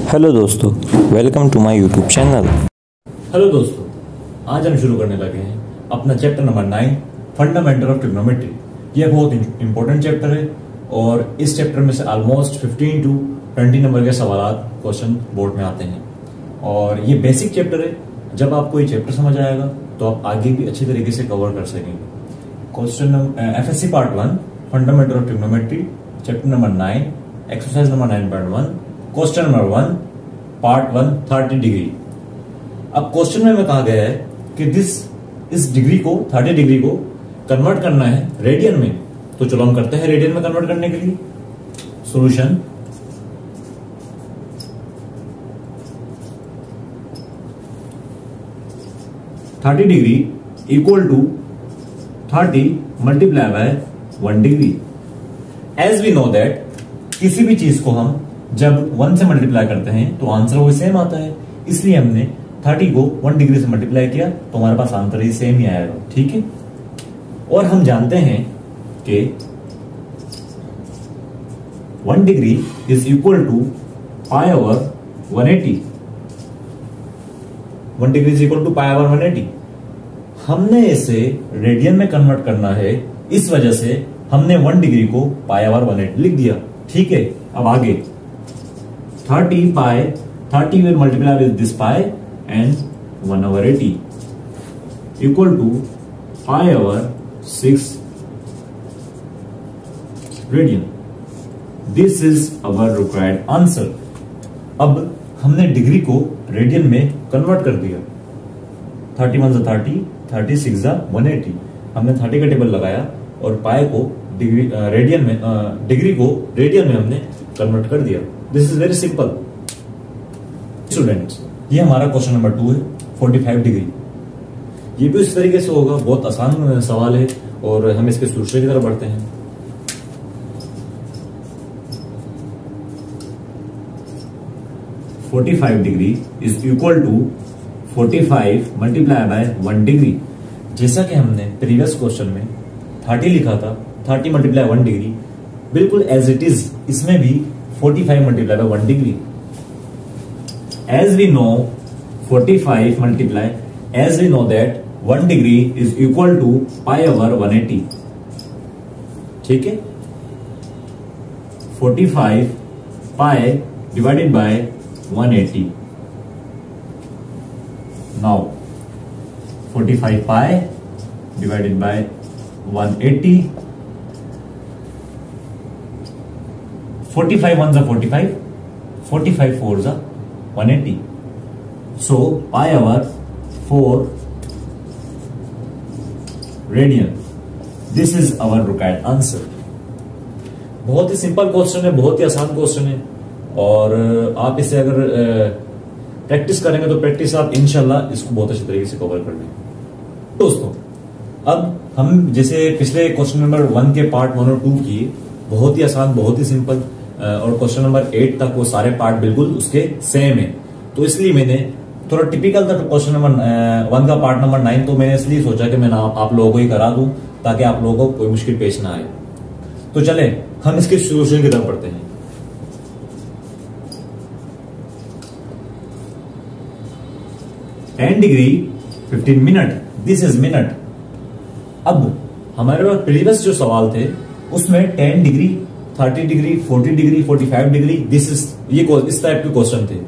Hello दोस्तों, welcome to my YouTube channel. Hello दोस्तों, आज हम शुरू करने लगे हैं अपना chapter number 9 fundamental of trigonometry. यह बहुत इंपॉर्टेंट चैप्टर है और इस चैप्टर में से ऑलमोस्ट 15 to 20 नंबर के सवाल क्वेश्चन बोर्ड में आते हैं और ये बेसिक चैप्टर है। जब आपको ये चैप्टर समझ आएगा तो आप आगे भी अच्छी तरीके से कवर कर सकेंगे। Question FSC part 1 fundamental of trigonometry chapter number 9 exercise number 9.1 question number 1 part 1 30 degree. अब क्वेश्चन में कहा गया है कि इस डिग्री को 30 डिग्री को कन्वर्ट करना है रेडियन में। तो चलो हम करते हैं रेडियन में कन्वर्ट करने के लिए। Solution ,30 degree equal to 30 multiply by 1 degree. As we know that किसी भी चीज को हम जब 1 से मल्टीप्लाई करते हैं तो आंसर वो सेम आता है, इसलिए हमने 30 को 1 डिग्री से मल्टीप्लाई किया तो हमारे पास आंसर ही सेम ही आएगा। ठीक है, और हम जानते हैं कि 1 degree is equal to pi over 180। 1 degree is equal to pi over 180। हमने इसे रेडियन में कन्वर्ट करना है, इस वजह से हमने 1 डिग्री को पाई ओवर 180 लिख दिया। ठीक है, अब आगे 30 will multiply with this pi and 1 over 80 equal to pi over 6 radian. This is our required answer. अब हमने डिग्री को रेडियन में कन्वर्ट कर दिया। 31 30, 36 180। हमने 30 का टेबल लगाया और पाई को रेडियन में डिग्री को रेडियन में हमने कन्वर्ट कर दिया। This is very simple students. ये हमारा क्वेश्चन नंबर 2 है 45 डिग्री। ये भी इस तरीके से होगा, बहुत आसान सवाल है और हम इसके सोल्यूशन की तरफ बढ़ते हैं। ,45 degree is equal to 45 multiply by 1 degree. जैसा कि हमने प्रीवियस क्वेश्चन में 30 लिखा था, 30 मल्टीप्लाई 1 डिग्री, बिल्कुल एज इट इज इसमें भी 45 multiply by 1 degree. As we know 45 multiply, as we know that 1 degree is equal to pi over 180। ठीक है, 45 pi divided by 180। Now 45 pi divided by 180। 45 1 45, 45 4 180। So pi over 4 radian. This is our required answer. बहुत ही simple question है, बहुत ही आसान question है और आप इसे अगर प्रैक्टिस करेंगे तो प्रैक्टिस आप इंशाल्लाह इसको बहुत अच्छे तरीके से कवर कर लेंगे। दोस्तों, अब हम जैसे पिछले क्वेश्चन नंबर 1 के पार्ट 1 और 2 किए, बहुत ही आसान, बहुत ही सिंपल, और क्वेश्चन नंबर 8 तक वो सारे पार्ट बिल्कुल उसके सेम है। तो इसलिए मैंने थोड़ा टिपिकल था क्वेश्चन नंबर 1 का पार्ट नंबर 9, तो मैंने इसलिए सोचा कि मैं आप लोगों को ही करा दूं ताकि आप लोगों को कोई मुश्किल पेश ना आए। तो चले हम इसके सोल्यूशन की तरफ बढ़ते हैं। ,10 degree 15 minute, this is minute. अब हमारे पास प्रीवियस जो सवाल थे उसमें 10 डिग्री 30 डिग्री 40 डिग्री 45 डिग्री इस टाइप के क्वेश्चन थे,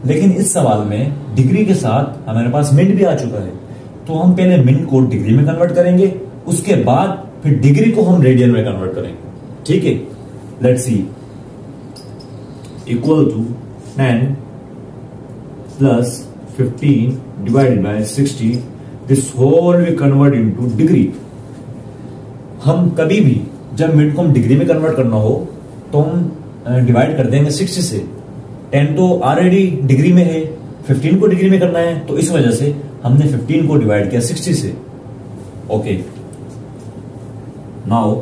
लेकिन इस सवाल में डिग्री के साथ हमारे पास मिनट भी आ चुका है। तो हम पहले मिनट को डिग्री में कन्वर्ट करेंगे, उसके बाद फिर डिग्री को हम रेडियन में कन्वर्ट करेंगे। ठीक है, let's see. Equal to 10 plus 15 divided by 60, this whole we convert into degree. हम कभी भी जब मिनट को हम डिग्री में कन्वर्ट करना हो तो हम डिवाइड कर देंगे 60 से। 10 तो ऑलरेडी डिग्री में है, 15 को डिग्री में करना है, तो इस वजह से हमने 15 को डिवाइड किया 60 से। Okay, now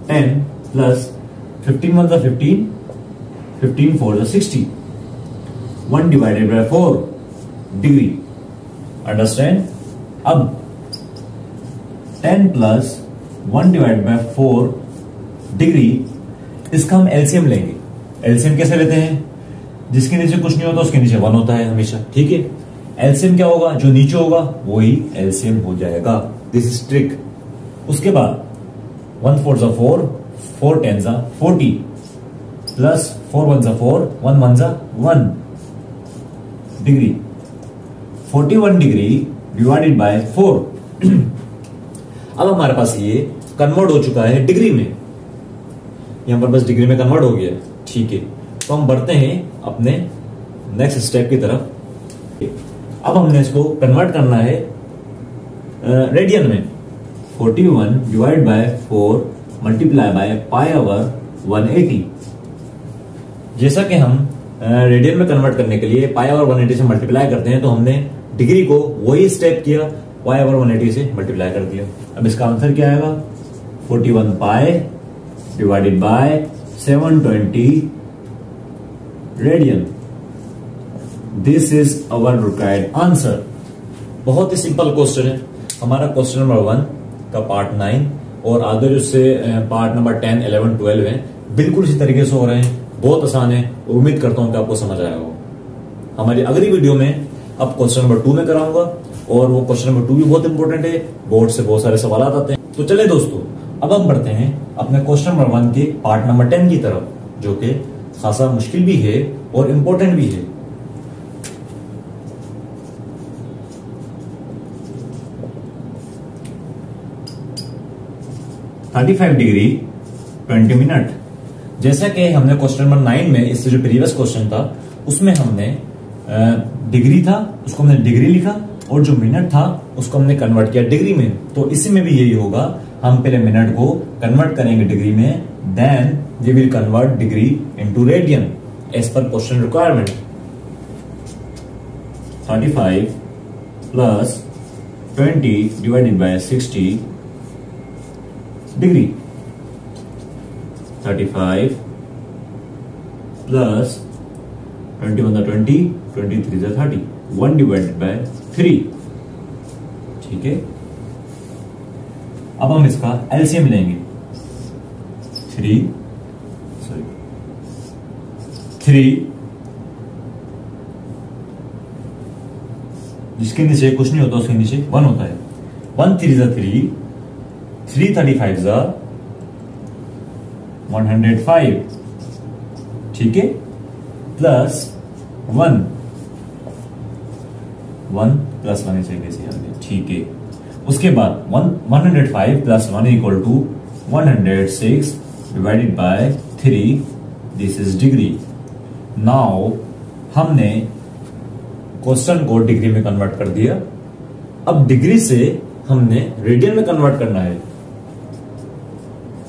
10 plus 15 1 15, 15 4 60, 1 divided bye 4 degree. Understand? अब 10 प्लस 1 डिवाइड बाय 4 डिग्री, इसका हम एलसीएम लेंगे। एलसीएम कैसे लेते हैं? जिसके नीचे कुछ नहीं होता उसके नीचे 1 होता है हमेशा, ठीक है। एलसीएम क्या होगा? जो नीचे होगा वही एलसीएम हो जाएगा। This is trick. उसके बाद 1 4 जा 4, 4 10 जा 40 प्लस 4 1 जा 4, 1 1 जा 1 डिग्री, 41 डिग्री डिवाइडेड बाय 4। अब हमारे पास ये कन्वर्ट हो चुका है डिग्री में, यहां पर बस डिग्री में कन्वर्ट हो गया, ठीक है। तो हम बढ़ते हैं अपने नेक्स्ट स्टेप की तरफ। अब हमने इसको कन्वर्ट करना है रेडियन में। 41 divide by 4 multiply by pi over 180। जैसा कि हम रेडियन में कन्वर्ट करने के लिए पाई ओवर 180 से मल्टीप्लाई करते हैं, तो हमने डिग्री को वही स्टेप किया, पाई ओवर 180 से मल्टीप्लाई कर दिया। अब इसका आंसर क्या आएगा? 41 पाई divided bye 720 radian. This is our required answer. बहुत ही सिंपल क्वेश्चन है हमारा। क्वेश्चन नंबर 1 का पार्ट 9 और आगे जो से पार्ट नंबर 10, 11, 12 है, बिल्कुल इसी तरीके से हो रहे हैं। बहुत आसान है, उम्मीद करता हूं कि आपको समझ आया होगा। हमारी अगली वीडियो में अब क्वेश्चन नंबर 2 में कराऊंगा, और वो क्वेश्चन नंबर 2 भी बहुत इंपॉर्टेंट है, बोर्ड से बहुत सारे सवाल आते हैं। तो चले दोस्तों, अब हम बढ़ते हैं अपने क्वेश्चन नंबर 1 के पार्ट नंबर 10 की तरफ, जो कि खासा मुश्किल भी है और इंपॉर्टेंट भी है। Degree 20 minute. जैसा कि हमने क्वेश्चन नंबर 9 में, इससे जो प्रीवियस क्वेश्चन था उसमें हमने डिग्री था उसको हमने डिग्री लिखा, और जो मिनट था उसको हमने कन्वर्ट किया डिग्री में। तो इसी में भी यही होगा, हम पहले मिनट को कन्वर्ट करेंगे डिग्री में, then we will convert degree into radian as per question requirement. 35 plus 20 divided by 60 degree. 35 plus 21 20, 23 30, 1 divided by 3, ठीक है। अब हम इसका एलसीएम लेंगे। 3 जिसके नीचे कुछ नहीं होता उसके नीचे 1 होता है। 1 3 जा 3, 3 35 जा 105, ठीक है, प्लस 1 प्लस 1 इसे कैसे याद है, ठीक है। उसके बाद 105 plus 1 equal to 106 divided by 3, this is degree. Now हमने क्वेश्चन को डिग्री में कन्वर्ट कर दिया। अब डिग्री से हमने रेडियन में कन्वर्ट करना है।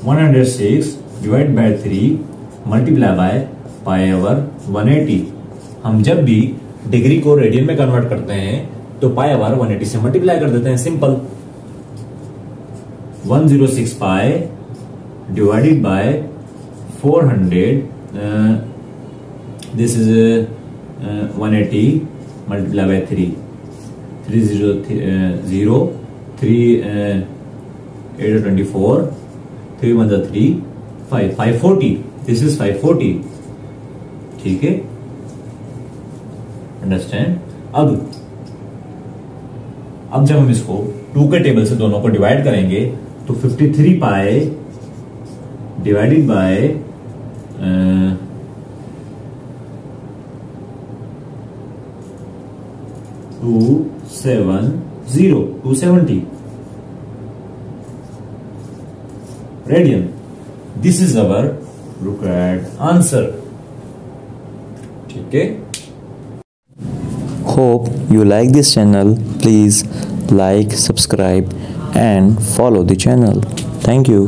106 divide by 3 multiply by pi over 180। हम जब भी डिग्री को रेडियन में कन्वर्ट करते हैं तो पाई ओवर 180 से मल्टीप्लाई कर देते हैं, simple. 106 pi divided bye 400, this is 180 multiply by 3, 3 0 0, 3 8 24, 3 1 3, 540, this is 540, ठीक है, अंडरस्टैंड। अब जब हम इसको 2 के टेबल से दोनों को डिवाइड करेंगे तो 53 पाई divided bye 270 radian. This is our required answer, ठीक है। Hope you like this channel. Please like, subscribe and follow the channel. Thank you.